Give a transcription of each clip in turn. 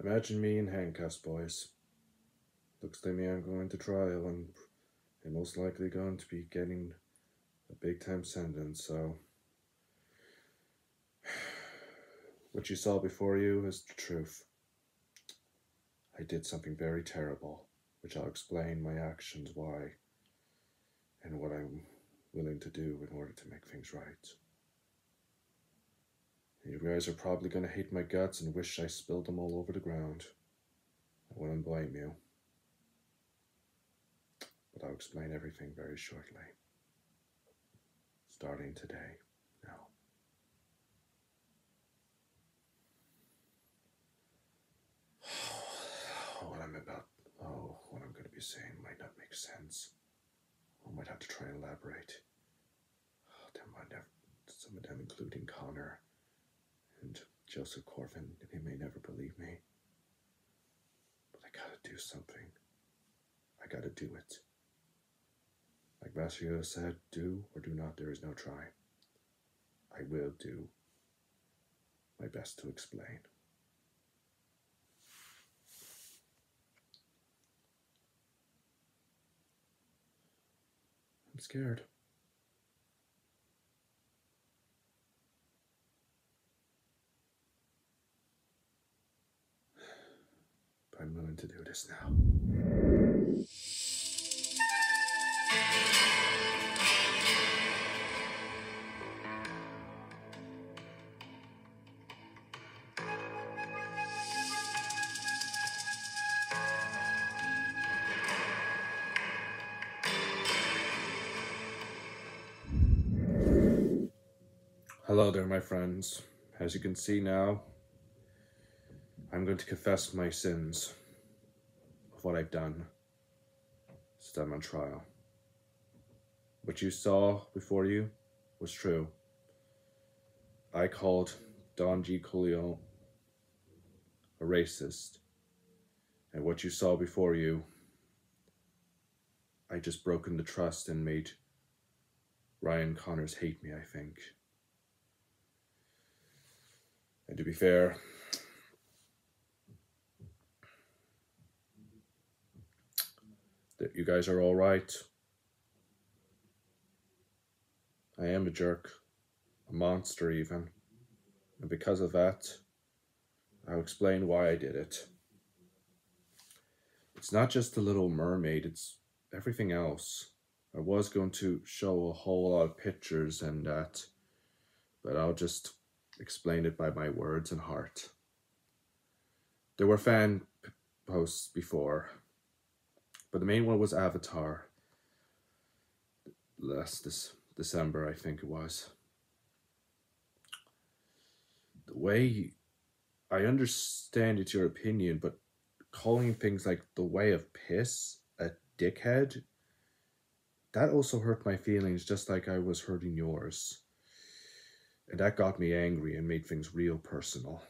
Imagine me in handcuffs, boys. Looks like me I'm going to trial and most likely going to be getting a big-time sentence, so... What you saw before you is the truth. I did something very terrible, which I'll explain my actions, why, and what I'm willing to do in order to make things right. You guys are probably going to hate my guts and wish I spilled them all over the ground. I wouldn't blame you. But I'll explain everything very shortly. Starting today. Now. What I'm going to be saying might not make sense. I might have to try and elaborate. Some of them, including Connor and Joseph Corvin, they may never believe me. But I gotta do something. I gotta do it. Like Vasio said, do or do not, there is no try. I will do my best to explain. I'm scared. But I'm willing to do this now. Hello there, my friends. As you can see now, I'm going to confess my sins of what I've done since I'm on trial. What you saw before you was true. I called Don G. Coleon a racist. And what you saw before you, I just broken the trust and made Ryan Connors hate me, I think. And to be fair, that you guys are all right. I am a jerk, a monster even. And because of that, I'll explain why I did it. It's not just the Little Mermaid, it's everything else. I was going to show a whole lot of pictures and that, but I'll just explain it by my words and heart. There were fan posts before, but the main one was Avatar. Last December, I think it was. The way I understand it's your opinion, but calling things like the way of piss a dickhead, that also hurt my feelings just like I was hurting yours. And that got me angry and made things real personal.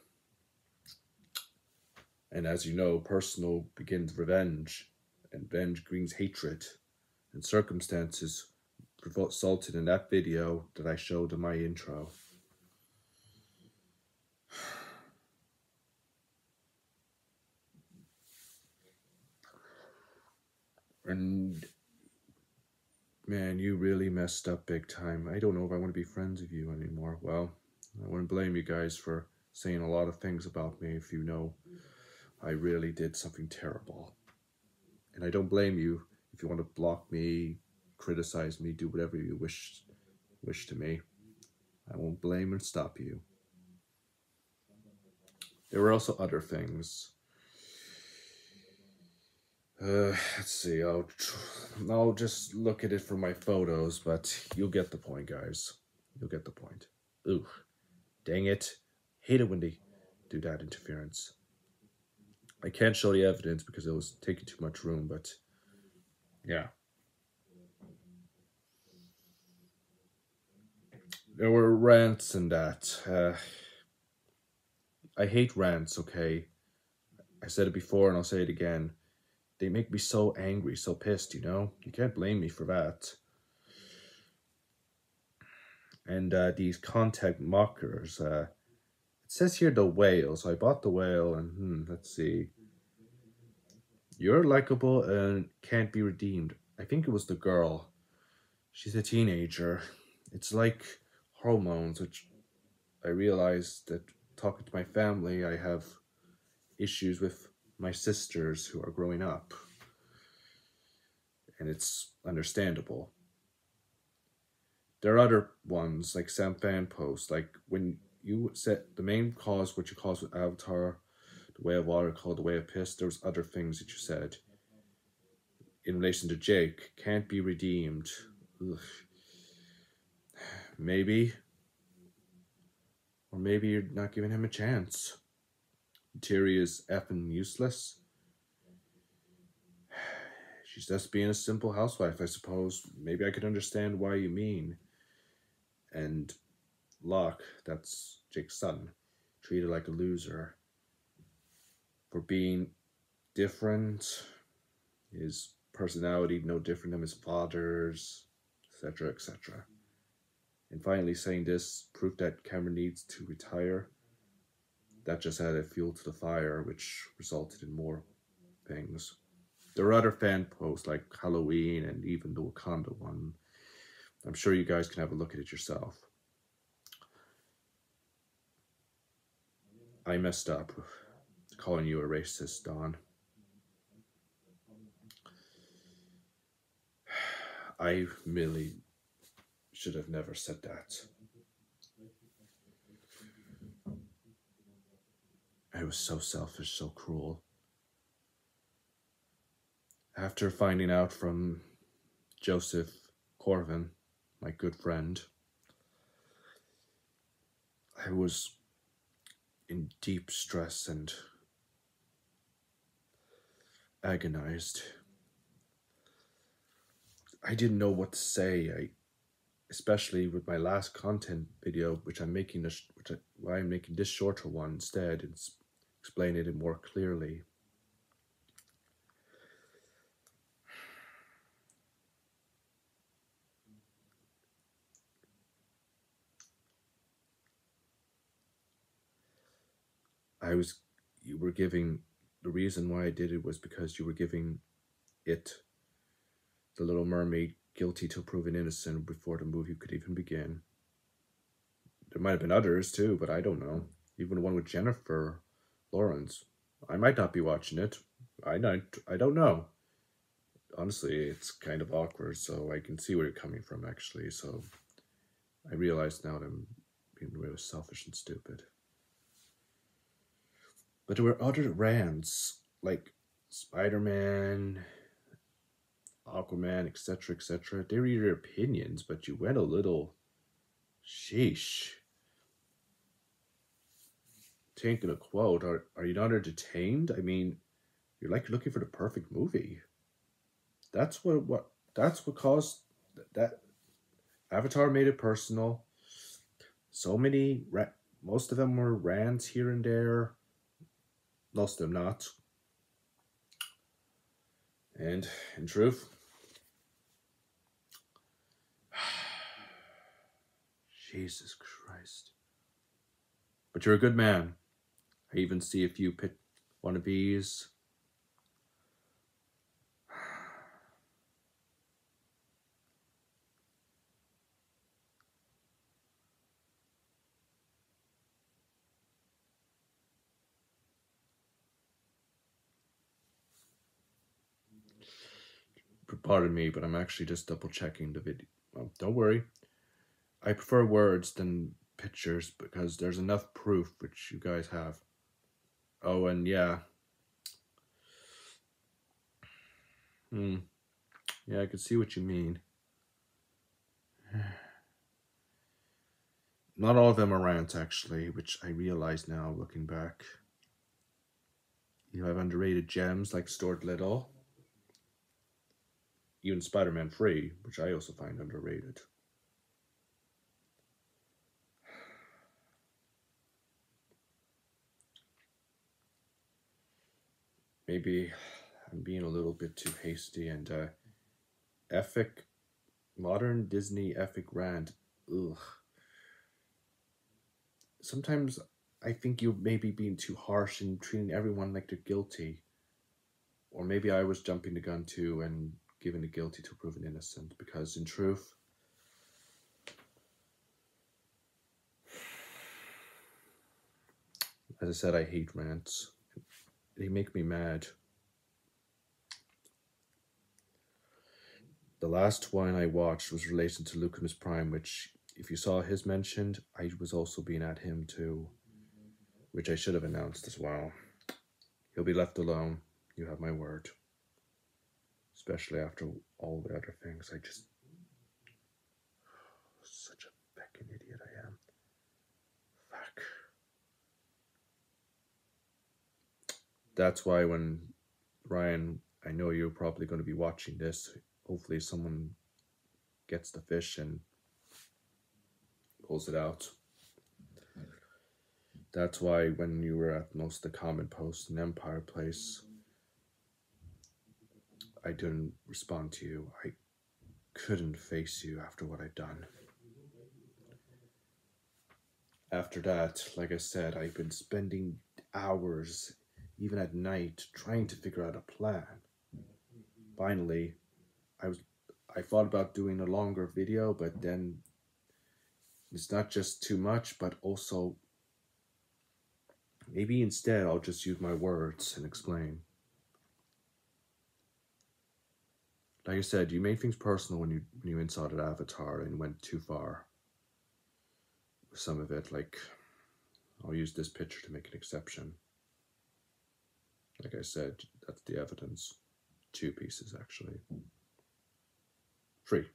And as you know, personal begins revenge, and revenge brings hatred, and circumstances resulted in that video that I showed in my intro. And man, you really messed up big time. I don't know if I want to be friends with you anymore. Well, I wouldn't blame you guys for saying a lot of things about me if you know I really did something terrible. And I don't blame you if you want to block me, criticize me, do whatever you wish to me. I won't blame and stop you. There were also other things. Let's see, I'll just look at it from my photos, but you'll get the point, guys. You'll get the point. Ooh, dang it. Hate it when they do that interference. I can't show the evidence because it was taking too much room, but yeah. There were rants and that. I hate rants, okay? I said it before and I'll say it again. They make me so angry, so pissed, you know? You can't blame me for that. And these content mockers, says here the whale, so I bought the whale, and let's see. You're likable and can't be redeemed. I think it was the girl. She's a teenager. It's like hormones, which I realized that talking to my family, I have issues with my sisters who are growing up. And it's understandable. There are other ones, like Sam Fan Post, like when you said the main cause, what you caused with Avatar, the way of water called the way of piss, there was other things that you said. In relation to Jake, can't be redeemed. Ugh. Maybe. Or maybe you're not giving him a chance. Tiri is effing useless. She's just being a simple housewife, I suppose. Maybe I could understand why you mean. And Locke, that's Jake's son, treated like a loser for being different, his personality no different than his father's, etc., etc. And finally saying this, proof that Cameron needs to retire, that just added fuel to the fire, which resulted in more things. There are other fan posts like Halloween and even the Wakanda one. I'm sure you guys can have a look at it yourself. I messed up calling you a racist, Don. I really should have never said that. I was so selfish, so cruel. After finding out from Joseph Corvin, my good friend, I was in deep stress and agonized. I didn't know what to say. Especially with my last content video, which I'm making why I'm making this shorter one instead, and explain it more clearly. You were giving, the reason why I did it was because you were giving it, the Little Mermaid, guilty till proven innocent before the movie could even begin. There might have been others too, but I don't know. Even one with Jennifer Lawrence. I might not be watching it. I don't know. Honestly, it's kind of awkward, so I can see where you're coming from, actually. So I realize now that I'm being really selfish and stupid. But there were other rants, like Spider-Man, Aquaman, etc., etc. They were your opinions, but you went a little, sheesh. Taking a quote, are you not entertained? I mean, you're like looking for the perfect movie. That's what caused that. Avatar made it personal. So many, most of them were rants here and there. Most of them not. And in truth, Jesus Christ. But you're a good man. I even see a few wannabes. Pardon me, but I'm actually just double checking the video. Well, don't worry. I prefer words than pictures because there's enough proof, which you guys have. Oh, and yeah. Yeah, I can see what you mean. Not all of them are rants, actually, which I realize now looking back. You have underrated gems like Stuart Little. Even Spider-Man Free, which I also find underrated. Maybe I'm being a little bit too hasty and modern Disney epic rant. Ugh. Sometimes I think you may be being too harsh and treating everyone like they're guilty. Or maybe I was jumping the gun too and giving the guilty to proven innocent, because in truth, as I said, I hate rants. They make me mad. The last one I watched was related to Lucimus Prime, which, if you saw his mentioned, I was also being at him too, which I should have announced as well. He'll be left alone. You have my word. Especially after all the other things. Such a fucking idiot I am. Fuck. That's why when Ryan, I know you're probably going to be watching this. Hopefully someone gets the fish and pulls it out. That's why when you were at most of the comment posts in Empire Place, I didn't respond to you. I couldn't face you after what I'd done. After that, like I said, I've been spending hours, even at night, trying to figure out a plan. Finally, I thought about doing a longer video, but then it's not just too much, but also maybe instead I'll just use my words and explain. Like I said, you made things personal when you insulted Avatar and went too far with some of it. Like, I'll use this picture to make an exception. Like I said, that's the evidence. 2 pieces, actually. 3.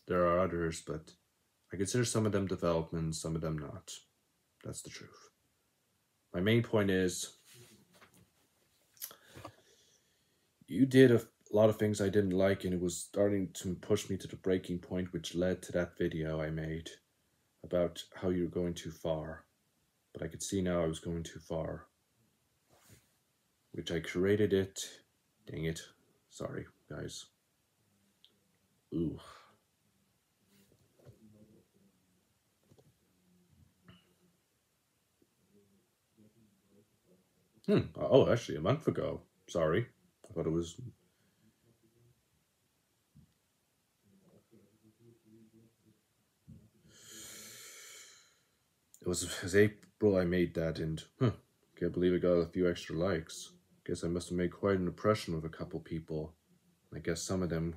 There are others, but I consider some of them development, some of them not. That's the truth. My main point is, you did a lot of things I didn't like, and it was starting to push me to the breaking point, which led to that video I made about how you were going too far. But I could see now I was going too far, which I created it. Dang it. Sorry, guys. Ooh. Oh, actually, a month ago. Sorry. I thought it was... It was April I made that, and can't believe it got a few extra likes. Guess I must have made quite an impression with a couple people. I guess some of them...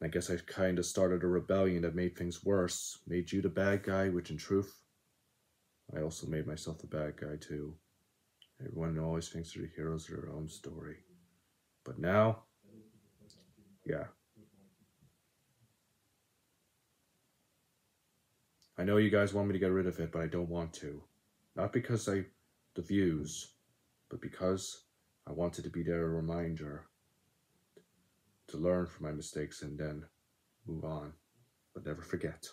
I guess I kind of started a rebellion that made things worse. Made you the bad guy, which in truth, I also made myself the bad guy too. Everyone always thinks they're the heroes of their own story. But now, yeah. I know you guys want me to get rid of it, but I don't want to. Not because the views, but because I wanted to be there a reminder to learn from my mistakes and then move on. But never forget.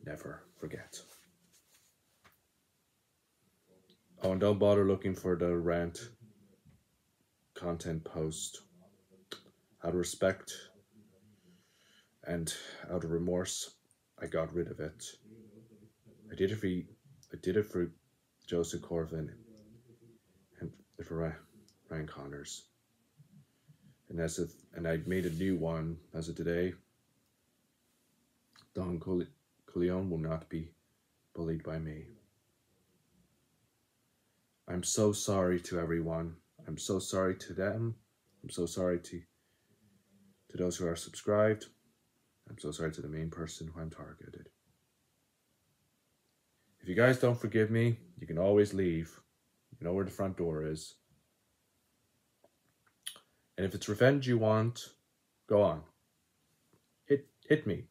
Never forget. Oh, and don't bother looking for the rant content post. Out of respect and out of remorse, I got rid of it. I did it for Joseph Corvin and for Ryan Connors. And I made a new one as of today. Don Corleone will not be bullied by me. I'm so sorry to everyone. I'm so sorry to them. I'm so sorry to those who are subscribed. I'm so sorry to the main person who I'm targeted. If you guys don't forgive me, you can always leave. You know where the front door is. And if it's revenge you want, go on. Hit me.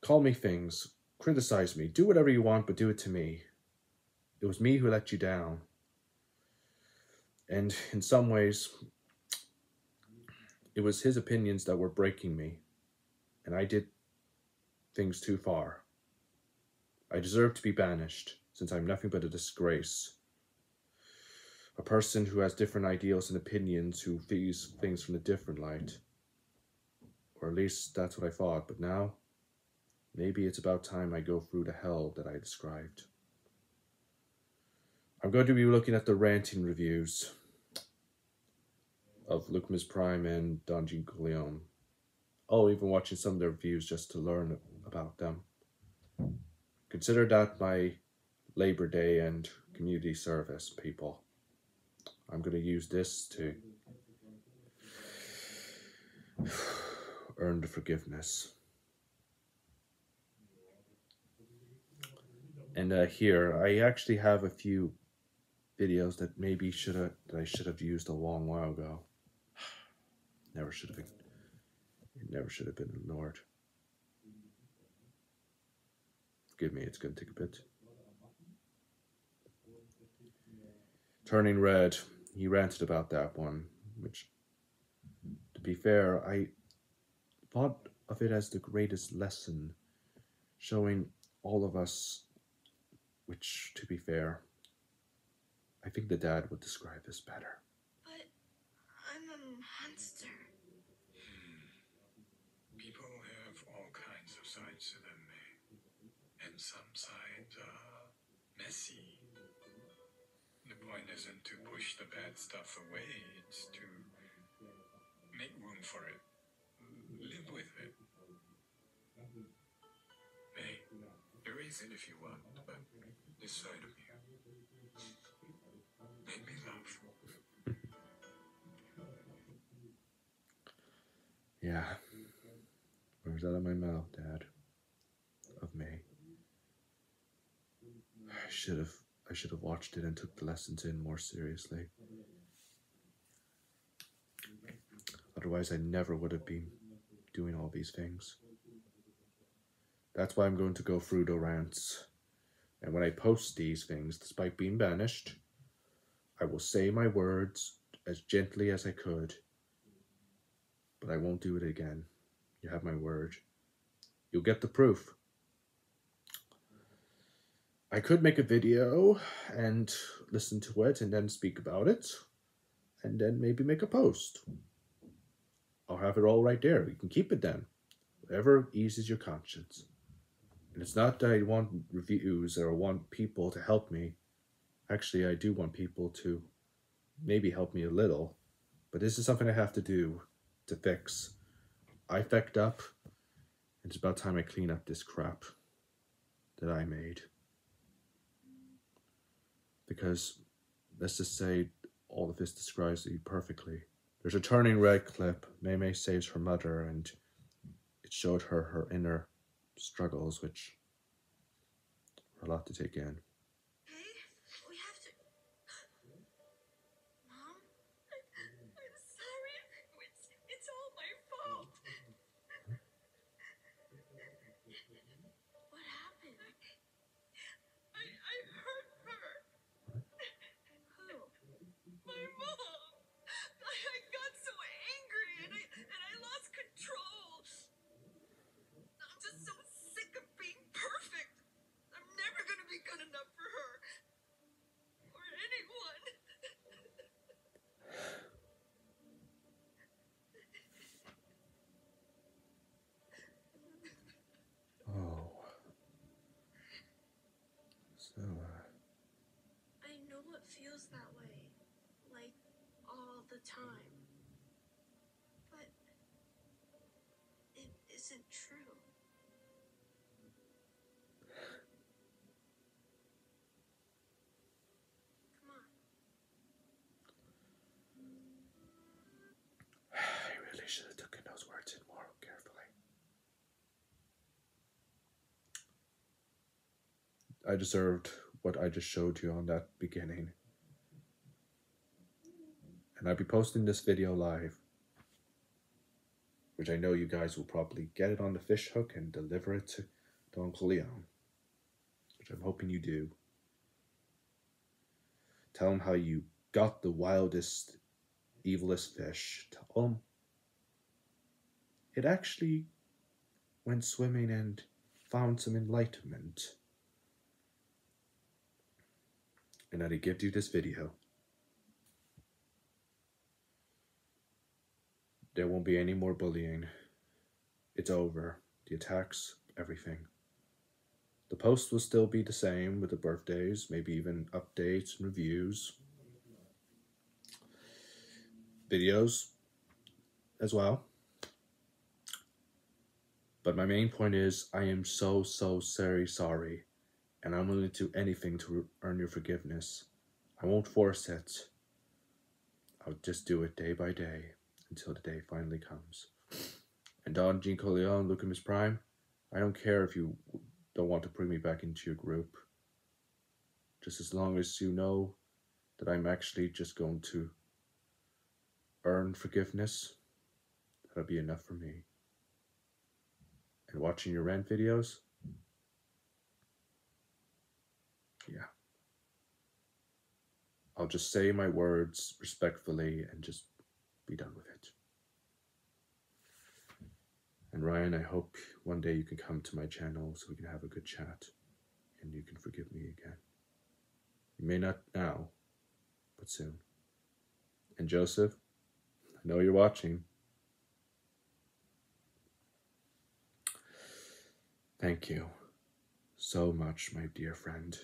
Call me things. Criticize me. Do whatever you want, but do it to me. It was me who let you down. And in some ways, it was his opinions that were breaking me. And I did things too far. I deserve to be banished, since I'm nothing but a disgrace. A person who has different ideals and opinions, who views things from a different light. Or at least that's what I thought, but now, maybe it's about time I go through the hell that I described. I'm going to be looking at the ranting reviews of Lucas Prime and Dungeon Corleone. Oh, even watching some of their reviews just to learn about them. Consider that my Labor Day and community service, people. I'm going to use this to earn the forgiveness. And here, I actually have a few videos that maybe I should have used a long while ago. It never should have been ignored. Forgive me, it's going to take a bit. Turning Red, he ranted about that one, which, to be fair, I thought of it as the greatest lesson, showing all of us, which, to be fair, I think the dad would describe this better. But I'm a monster. People have all kinds of sides to them, May. And some sides are messy. The point isn't to push the bad stuff away, it's to make room for it. Live with it. May, erase it if you want, but this side of you. Make me laugh. Yeah. Where's that in my mouth, Dad? Of me. I should have watched it and took the lessons in more seriously. Otherwise, I never would have been doing all these things. That's why I'm going to go through the rants. And when I post these things, despite being banished, I will say my words as gently as I could. But I won't do it again. You have my word. You'll get the proof. I could make a video and listen to it and then speak about it. And then maybe make a post. I'll have it all right there. You can keep it then. Whatever eases your conscience. And it's not that I want reviews or want people to help me. Actually, I do want people to maybe help me a little. But this is something I have to do to fix. I fecked up. And it's about time I clean up this crap that I made. Because, let's just say, all of this describes you perfectly. There's a Turning Red clip. Mei saves her mother, and it showed her inner struggles, which are a lot to take in. Hey, we have to... Mom? I'm sorry. It's all my fault. What happened? I hurt her. Who? My mom. I got so angry and I lost control. I'm just so sick of being perfect. I'm never gonna be good enough for her. Or anyone. Oh. So, I know it feels that way. Like, all the time. But it isn't true. Come on. I really should have taken those words in more carefully. I deserved what I just showed you on that beginning. And I'll be posting this video live, which I know you guys will probably get it on the fish hook and deliver it to Don Corleone, which I'm hoping you do. Tell him how you got the wildest, evilest fish. Tell him it actually went swimming and found some enlightenment. And that he gives you this video. There won't be any more bullying. it's over. The attacks, everything. The post will still be the same with the birthdays, maybe even updates and reviews. Videos as well. But my main point is, I am so very sorry, and I'm willing to do anything to earn your forgiveness. I won't force it. I'll just do it day by day until the day finally comes. And Don Gene Corleone, Lucamus Prime, I don't care if you don't want to bring me back into your group. Just as long as you know that I'm actually just going to earn forgiveness, that'll be enough for me. And watching your rant videos, yeah. I'll just say my words respectfully and just be done with it. And Ryan, I hope one day you can come to my channel so we can have a good chat and you can forgive me again. You may not now, but soon. And Joseph, I know you're watching. Thank you so much, my dear friend.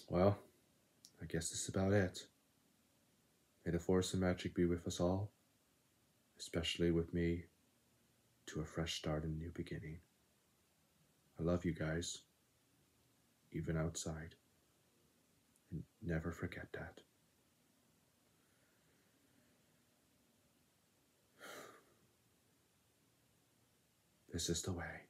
Well, I guess this is about it. May the force of magic be with us all, especially with me, to a fresh start and new beginning. I love you guys, even outside. And never forget that. This is the way.